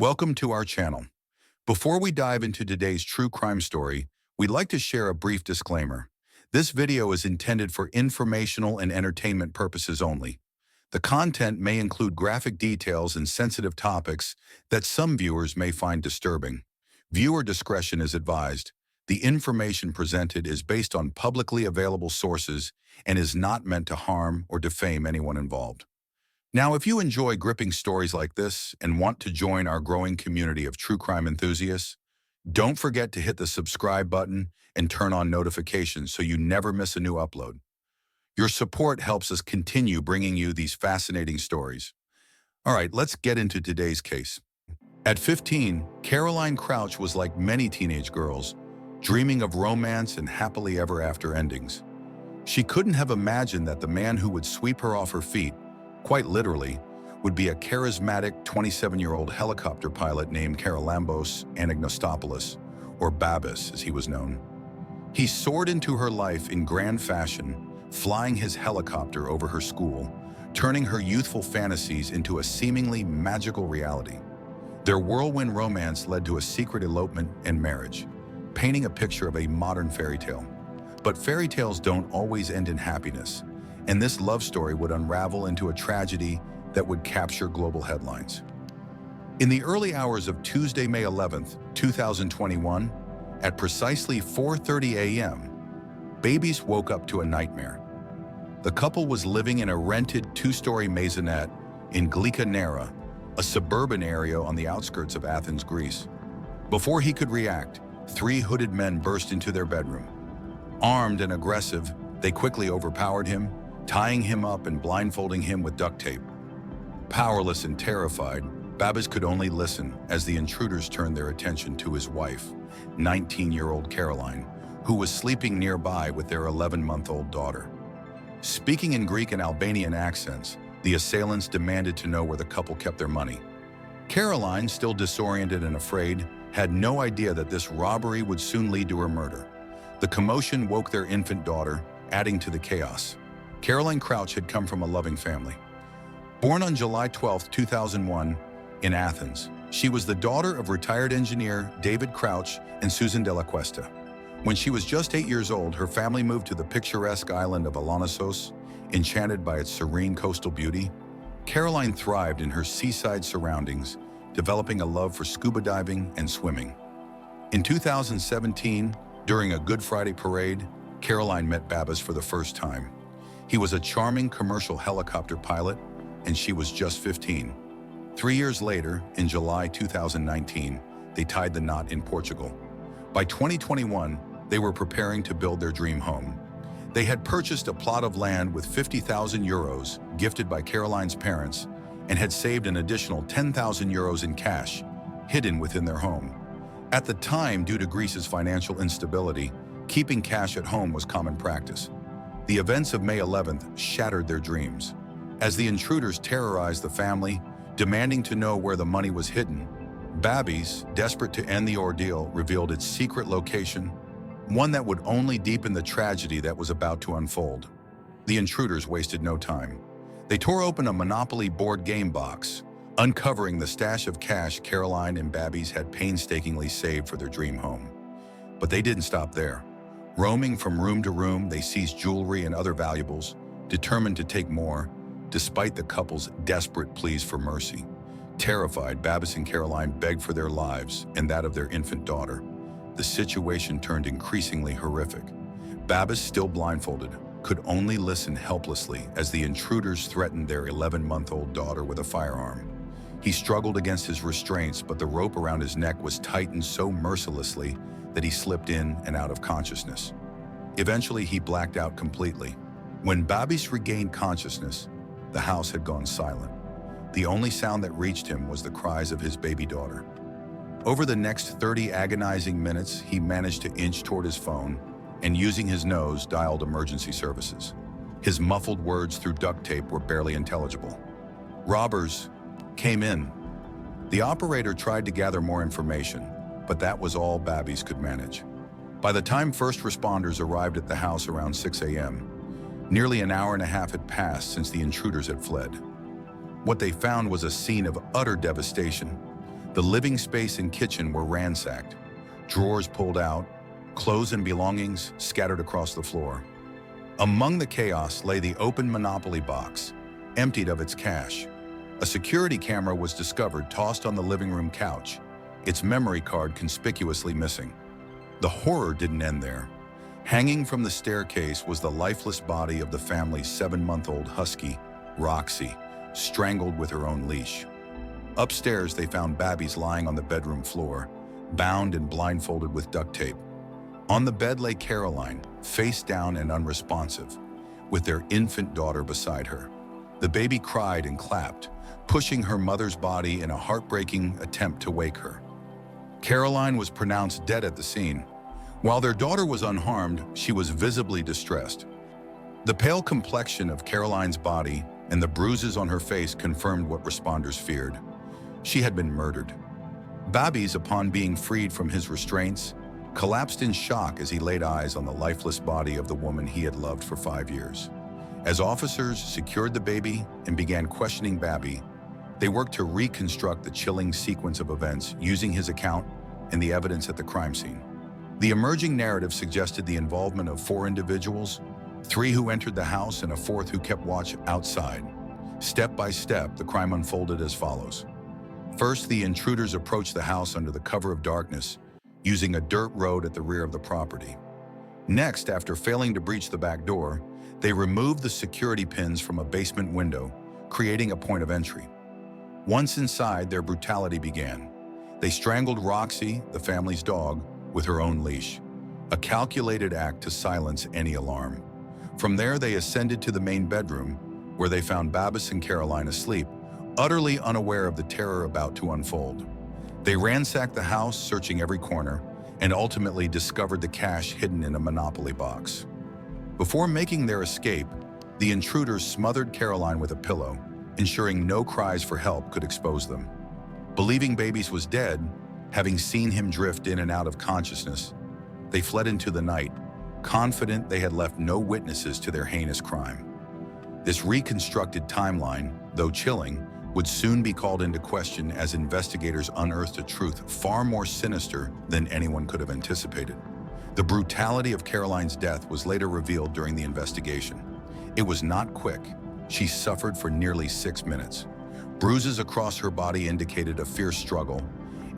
Welcome to our channel. Before we dive into today's true crime story, we'd like to share a brief disclaimer. This video is intended for informational and entertainment purposes only. The content may include graphic details and sensitive topics that some viewers may find disturbing. Viewer discretion is advised. The information presented is based on publicly available sources and is not meant to harm or defame anyone involved. Now, if you enjoy gripping stories like this and want to join our growing community of true crime enthusiasts, don't forget to hit the subscribe button and turn on notifications so you never miss a new upload. Your support helps us continue bringing you these fascinating stories. All right, let's get into today's case. At 15, Caroline Crouch was like many teenage girls, dreaming of romance and happily ever after endings. She couldn't have imagined that the man who would sweep her off her feet, quite literally, would be a charismatic 27-year-old helicopter pilot named Charalambos Anagnostopoulos, or Babis as he was known. He soared into her life in grand fashion, flying his helicopter over her school, turning her youthful fantasies into a seemingly magical reality. Their whirlwind romance led to a secret elopement and marriage, painting a picture of a modern fairy tale. But fairy tales don't always end in happiness, and this love story would unravel into a tragedy that would capture global headlines. In the early hours of Tuesday, May 11th, 2021, at precisely 4:30 a.m., Babis woke up to a nightmare. The couple was living in a rented two-story maisonette in Glika Nera, a suburban area on the outskirts of Athens, Greece. Before he could react, three hooded men burst into their bedroom. Armed and aggressive, they quickly overpowered him, tying him up and blindfolding him with duct tape. Powerless and terrified, Babis could only listen as the intruders turned their attention to his wife, 19-year-old Caroline, who was sleeping nearby with their 11-month-old daughter. Speaking in Greek and Albanian accents, the assailants demanded to know where the couple kept their money. Caroline, still disoriented and afraid, had no idea that this robbery would soon lead to her murder. The commotion woke their infant daughter, adding to the chaos. Caroline Crouch had come from a loving family. Born on July 12, 2001, in Athens, she was the daughter of retired engineer David Crouch and Susan de la Cuesta. When she was just 8 years old, her family moved to the picturesque island of Alanissos, enchanted by its serene coastal beauty. Caroline thrived in her seaside surroundings, developing a love for scuba diving and swimming. In 2017, during a Good Friday parade, Caroline met Babis for the first time. He was a charming commercial helicopter pilot, and she was just 15. 3 years later, in July 2019, they tied the knot in Portugal. By 2021, they were preparing to build their dream home. They had purchased a plot of land with 50,000 euros gifted by Caroline's parents and had saved an additional 10,000 euros in cash, hidden within their home. At the time, due to Greece's financial instability, keeping cash at home was common practice. The events of May 11th shattered their dreams. As the intruders terrorized the family, demanding to know where the money was hidden, Babis, desperate to end the ordeal, revealed its secret location, one that would only deepen the tragedy that was about to unfold. The intruders wasted no time. They tore open a Monopoly board game box, uncovering the stash of cash Caroline and Babis had painstakingly saved for their dream home. But they didn't stop there. Roaming from room to room, they seized jewelry and other valuables, determined to take more, despite the couple's desperate pleas for mercy. Terrified, Babis and Caroline begged for their lives and that of their infant daughter. The situation turned increasingly horrific. Babis, still blindfolded, could only listen helplessly as the intruders threatened their 11-month-old daughter with a firearm. He struggled against his restraints, but the rope around his neck was tightened so mercilessly that he slipped in and out of consciousness. Eventually, he blacked out completely. When Babis regained consciousness, the house had gone silent. The only sound that reached him was the cries of his baby daughter. Over the next 30 agonizing minutes, he managed to inch toward his phone and, using his nose, dialed emergency services. His muffled words through duct tape were barely intelligible. "Robbers came in." The operator tried to gather more information, but that was all Babis could manage. By the time first responders arrived at the house around 6 a.m., nearly an hour and a half had passed since the intruders had fled. What they found was a scene of utter devastation. The living space and kitchen were ransacked, drawers pulled out, clothes and belongings scattered across the floor. Among the chaos lay the open Monopoly box, emptied of its cash. A security camera was discovered tossed on the living room couch, its memory card conspicuously missing. The horror didn't end there. Hanging from the staircase was the lifeless body of the family's 7-month-old husky, Roxy, strangled with her own leash. Upstairs, they found Babbies lying on the bedroom floor, bound and blindfolded with duct tape. On the bed lay Caroline, face down and unresponsive, with their infant daughter beside her. The baby cried and clapped, pushing her mother's body in a heartbreaking attempt to wake her. Caroline was pronounced dead at the scene. While their daughter was unharmed, she was visibly distressed. The pale complexion of Caroline's body and the bruises on her face confirmed what responders feared. She had been murdered. Babbies, upon being freed from his restraints, collapsed in shock as he laid eyes on the lifeless body of the woman he had loved for 5 years. As officers secured the baby and began questioning Babby, they worked to reconstruct the chilling sequence of events using his account and the evidence at the crime scene. The emerging narrative suggested the involvement of 4 individuals, 3 who entered the house and a 4th who kept watch outside. Step by step, the crime unfolded as follows. First, the intruders approached the house under the cover of darkness, using a dirt road at the rear of the property. Next, after failing to breach the back door, they removed the security pins from a basement window, creating a point of entry. Once inside, their brutality began. They strangled Roxy, the family's dog, with her own leash, a calculated act to silence any alarm. From there, they ascended to the main bedroom, where they found Babbies and Caroline asleep, utterly unaware of the terror about to unfold. They ransacked the house, searching every corner, and ultimately discovered the cash hidden in a Monopoly box. Before making their escape, the intruders smothered Caroline with a pillow, ensuring no cries for help could expose them. Believing Babbies was dead, having seen him drift in and out of consciousness, they fled into the night, confident they had left no witnesses to their heinous crime. This reconstructed timeline, though chilling, would soon be called into question as investigators unearthed a truth far more sinister than anyone could have anticipated. The brutality of Caroline's death was later revealed during the investigation. It was not quick. She suffered for nearly 6 minutes. Bruises across her body indicated a fierce struggle,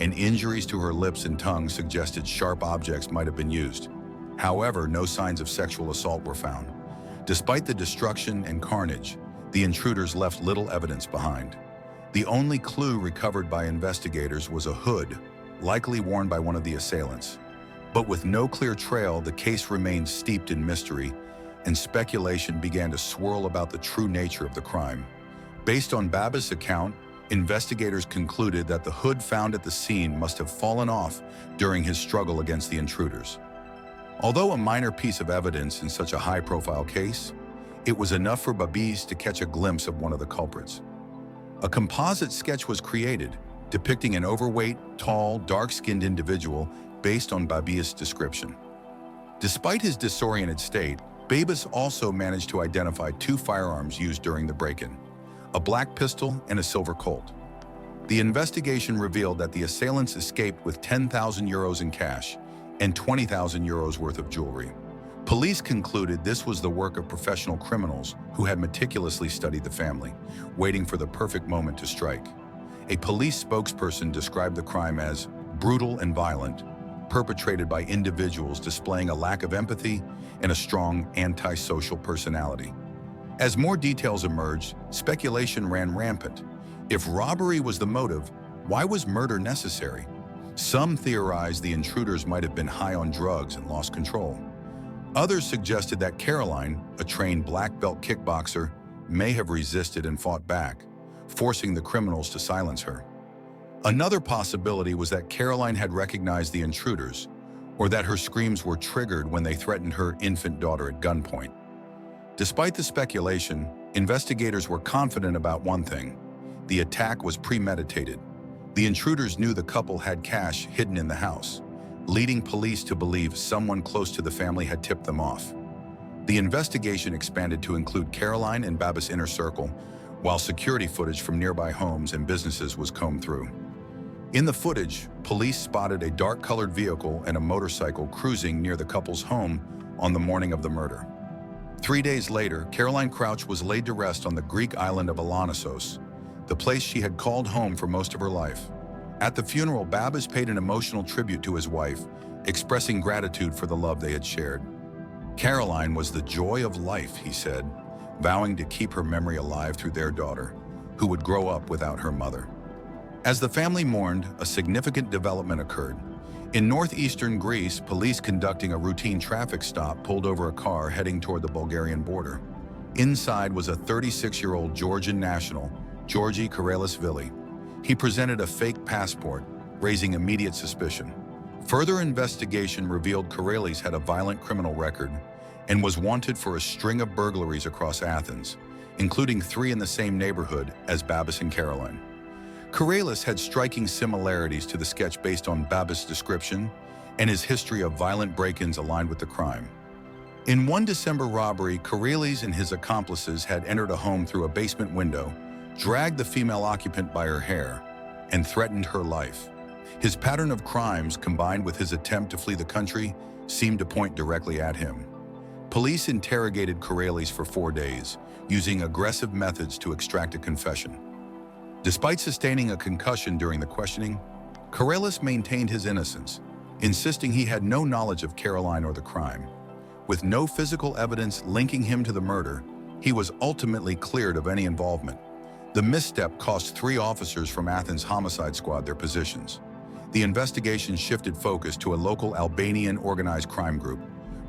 and injuries to her lips and tongue suggested sharp objects might have been used. However, no signs of sexual assault were found. Despite the destruction and carnage, the intruders left little evidence behind. The only clue recovered by investigators was a hood, likely worn by one of the assailants. But with no clear trail, the case remained steeped in mystery, and speculation began to swirl about the true nature of the crime. Based on Babbies' account, investigators concluded that the hood found at the scene must have fallen off during his struggle against the intruders. Although a minor piece of evidence in such a high-profile case, it was enough for Babbies to catch a glimpse of one of the culprits. A composite sketch was created, depicting an overweight, tall, dark-skinned individual based on Babbies' description. Despite his disoriented state, Babbies also managed to identify 2 firearms used during the break-in, a black pistol and a silver Colt. The investigation revealed that the assailants escaped with 10,000 euros in cash and 20,000 euros worth of jewelry. Police concluded this was the work of professional criminals who had meticulously studied the family, waiting for the perfect moment to strike. A police spokesperson described the crime as brutal and violent, perpetrated by individuals displaying a lack of empathy and a strong antisocial personality. As more details emerged, speculation ran rampant. If robbery was the motive, why was murder necessary? Some theorized the intruders might have been high on drugs and lost control. Others suggested that Caroline, a trained black belt kickboxer, may have resisted and fought back, forcing the criminals to silence her. Another possibility was that Caroline had recognized the intruders, or that her screams were triggered when they threatened her infant daughter at gunpoint. Despite the speculation, investigators were confident about one thing: the attack was premeditated. The intruders knew the couple had cash hidden in the house, leading police to believe someone close to the family had tipped them off. The investigation expanded to include Caroline and Babbies' inner circle, while security footage from nearby homes and businesses was combed through. In the footage, police spotted a dark-colored vehicle and a motorcycle cruising near the couple's home on the morning of the murder. 3 days later, Caroline Crouch was laid to rest on the Greek island of Alonissos, the place she had called home for most of her life. At the funeral, Babis paid an emotional tribute to his wife, expressing gratitude for the love they had shared. Caroline was the joy of life, he said, vowing to keep her memory alive through their daughter, who would grow up without her mother. As the family mourned, a significant development occurred. In northeastern Greece, police conducting a routine traffic stop pulled over a car heading toward the Bulgarian border. Inside was a 36-year-old Georgian national, Georgi Karalisvili. He presented a fake passport, raising immediate suspicion. Further investigation revealed Karalis had a violent criminal record and was wanted for a string of burglaries across Athens, including 3 in the same neighborhood as Babis and Caroline. Karalis had striking similarities to the sketch based on Babis' description, and his history of violent break-ins aligned with the crime. In one December robbery, Karalis and his accomplices had entered a home through a basement window, dragged the female occupant by her hair, and threatened her life. His pattern of crimes, combined with his attempt to flee the country, seemed to point directly at him. Police interrogated Karalis for 4 days, using aggressive methods to extract a confession. Despite sustaining a concussion during the questioning, Karalis maintained his innocence, insisting he had no knowledge of Caroline or the crime. With no physical evidence linking him to the murder, he was ultimately cleared of any involvement. The misstep cost 3 officers from Athens' homicide squad their positions. The investigation shifted focus to a local Albanian organized crime group.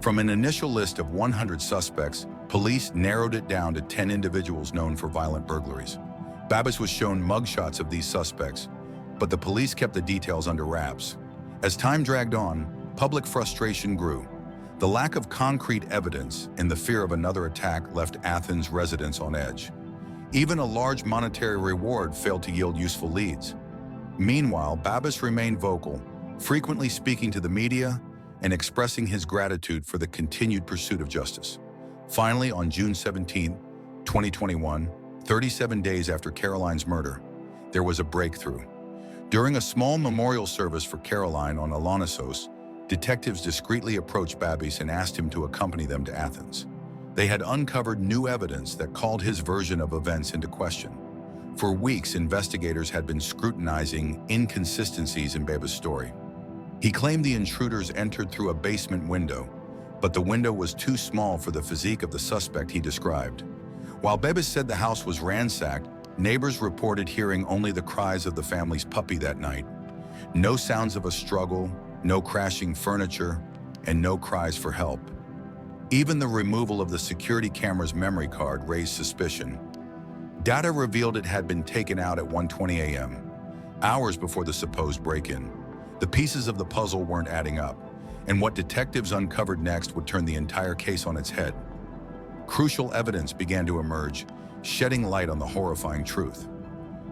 From an initial list of 100 suspects, police narrowed it down to 10 individuals known for violent burglaries. Babis was shown mugshots of these suspects, but the police kept the details under wraps. As time dragged on, public frustration grew. The lack of concrete evidence and the fear of another attack left Athens residents on edge. Even a large monetary reward failed to yield useful leads. Meanwhile, Babis remained vocal, frequently speaking to the media and expressing his gratitude for the continued pursuit of justice. Finally, on June 17, 2021, 37 days after Caroline's murder, there was a breakthrough. During a small memorial service for Caroline on Alonissos, detectives discreetly approached Babis and asked him to accompany them to Athens. They had uncovered new evidence that called his version of events into question. For weeks, investigators had been scrutinizing inconsistencies in Babis' story. He claimed the intruders entered through a basement window, but the window was too small for the physique of the suspect he described. While Babis said the house was ransacked, neighbors reported hearing only the cries of the family's puppy that night. No sounds of a struggle, no crashing furniture, and no cries for help. Even the removal of the security camera's memory card raised suspicion. Data revealed it had been taken out at 1:20 a.m., hours before the supposed break-in. The pieces of the puzzle weren't adding up, and what detectives uncovered next would turn the entire case on its head. Crucial evidence began to emerge, shedding light on the horrifying truth.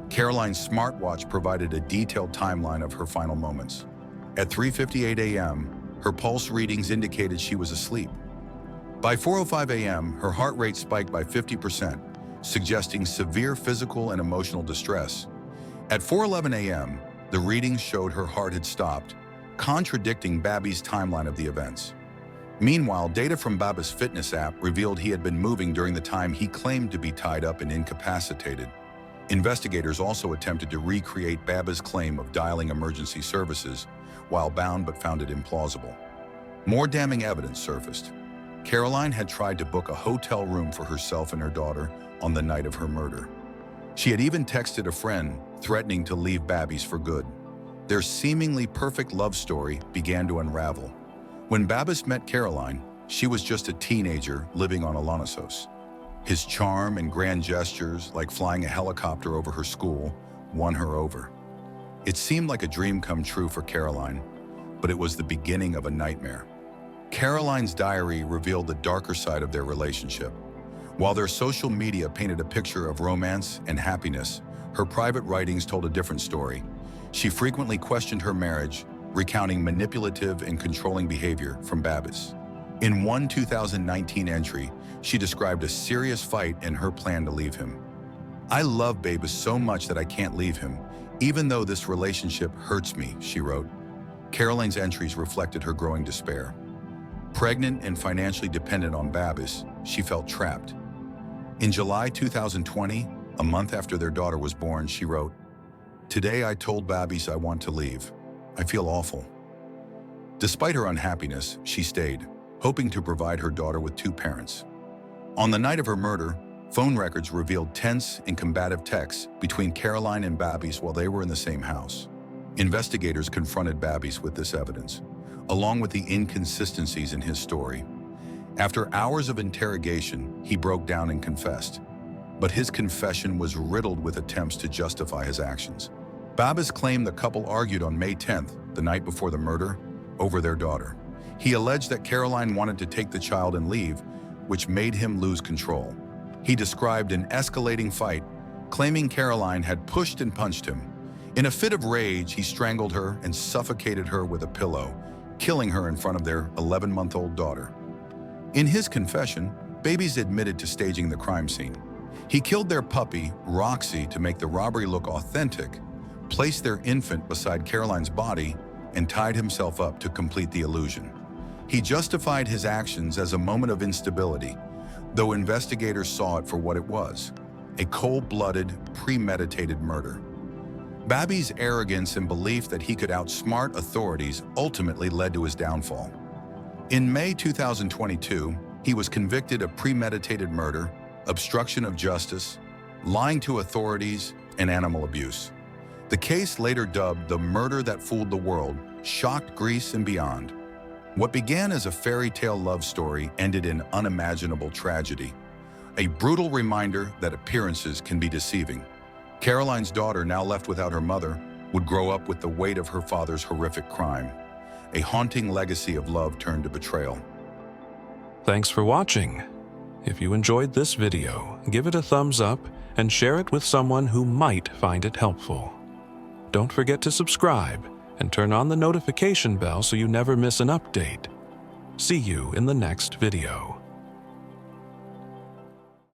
Caroline's smartwatch provided a detailed timeline of her final moments. At 3:58 a.m., her pulse readings indicated she was asleep. By 4:05 a.m., her heart rate spiked by 50%, suggesting severe physical and emotional distress. At 4:11 a.m., the readings showed her heart had stopped, contradicting Babis' timeline of the events. Meanwhile, data from Babis' fitness app revealed he had been moving during the time he claimed to be tied up and incapacitated. Investigators also attempted to recreate Babis' claim of dialing emergency services while bound but found it implausible. More damning evidence surfaced. Caroline had tried to book a hotel room for herself and her daughter on the night of her murder. She had even texted a friend, threatening to leave Babis for good. Their seemingly perfect love story began to unravel. When Babis met Caroline, she was just a teenager living on Alonissos. His charm and grand gestures, like flying a helicopter over her school, won her over. It seemed like a dream come true for Caroline, but it was the beginning of a nightmare. Caroline's diary revealed the darker side of their relationship. While their social media painted a picture of romance and happiness, her private writings told a different story. She frequently questioned her marriage, recounting manipulative and controlling behavior from Babis. In one 2019 entry, she described a serious fight and her plan to leave him. "I love Babis so much that I can't leave him, Even though this relationship hurts me, she wrote. Caroline's entries reflected her growing despair. Pregnant and financially dependent on Babis, she felt trapped. In July 2020, a month after their daughter was born, she wrote, "Today I told Babis I want to leave. I feel awful." Despite her unhappiness, she stayed, hoping to provide her daughter with two parents. On the night of her murder, phone records revealed tense and combative texts between Caroline and Babis while they were in the same house. Investigators confronted Babis with this evidence, along with the inconsistencies in his story. After hours of interrogation, he broke down and confessed. But his confession was riddled with attempts to justify his actions. Babis claimed the couple argued on May 10th, the night before the murder, over their daughter. He alleged that Caroline wanted to take the child and leave, which made him lose control. He described an escalating fight, claiming Caroline had pushed and punched him. In a fit of rage, he strangled her and suffocated her with a pillow, killing her in front of their 11-month-old daughter. In his confession, Babis admitted to staging the crime scene. He killed their puppy, Roxy, to make the robbery look authentic, placed their infant beside Caroline's body, and tied himself up to complete the illusion. He justified his actions as a moment of instability, though investigators saw it for what it was, a cold-blooded, premeditated murder. Babis' arrogance and belief that he could outsmart authorities ultimately led to his downfall. In May 2022, he was convicted of premeditated murder, obstruction of justice, lying to authorities, and animal abuse. The case, later dubbed the murder that fooled the world, shocked Greece and beyond. What began as a fairy tale love story ended in unimaginable tragedy, a brutal reminder that appearances can be deceiving. Caroline's daughter, now left without her mother, would grow up with the weight of her father's horrific crime, a haunting legacy of love turned to betrayal. Thanks for watching. If you enjoyed this video, give it a thumbs up and share it with someone who might find it helpful. Don't forget to subscribe and turn on the notification bell so you never miss an update. See you in the next video.